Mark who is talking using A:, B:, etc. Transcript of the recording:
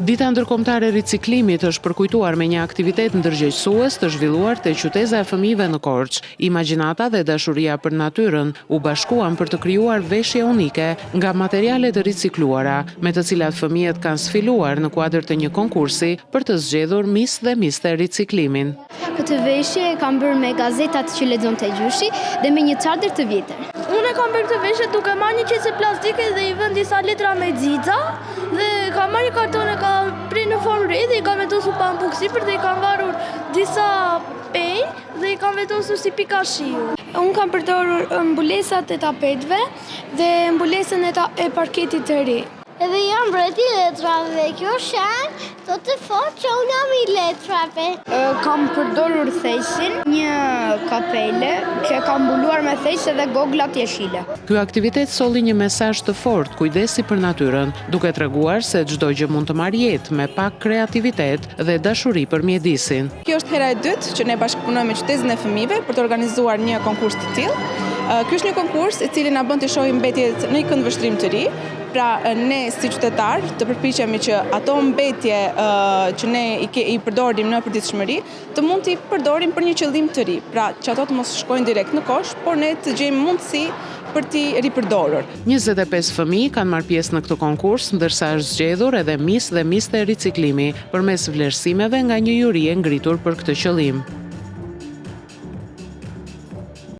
A: Dita ndërkombëtare e riciklimit është përkujtuar me një aktivitet ndërgjegjësues të zhvilluar te qyteza e fëmijëve në Korçë. Imagjinata dhe dashuria për natyrën u bashkuan për të krijuar veshje unike nga materiale të ricikluara, me të cilat fëmijët kanë sfiluar në kuadër të një konkursi për të zgjedhur mis dhe miste riciklimin.
B: Këtë veshje e kam bërë me gazetat që lexonte gjyshi dhe me një çadër të vjetër.
C: Unë kam bërë këtë veshje duke marrë një qese plastike dhe i vënë disa letra me xixa dhe kam marrë një karton e kam prirë në formë re dhe i kam vendosur pamuk sipër dhe i kam varur disa penj dhe i kam vendosur si pika shiu. Unë kam përdorur mbulesat e tapetëve dhe mbulesën e parketit të ri.
D: Edhe jam mbreti letrave dhe kjo shen do të thotë që unë jam i letrave.
C: Kam përdorur theshin, një kapele që kam mbuluar me theshe dhe goglat jeshile.
A: Ky aktivitet solli një mesazh të fortë kujdesi për natyrën, duke treguar se çdo gjë mund të marrë jetë me pak kreativitet dhe dashuri për mjedisin.
E: Kjo është hera e dytë që ne bashkëpunojmë me qytetin e fëmijëve për të organizuar një konkurs të tillë. Ky është një konkurs i cili na bën të shohim mbetjet në një këndvështrim të ri. Pra ne si qytetar të përpiqemi që ato mbetje që ne i përdorim në përditshmëri të mund t'i përdorim për një qëllim të ri. Pra që ato të mos shkojnë direkt në kosh, por ne të gjejmë mundësi për t'i ripërdorur.
A: 25 fëmijë kanë marrë pjesë në këtë konkurs, ndërsa është zgjedhur edhe mis dhe miste riciklimi përmes vlerësimeve nga një juri e ngritur për këtë qëllim.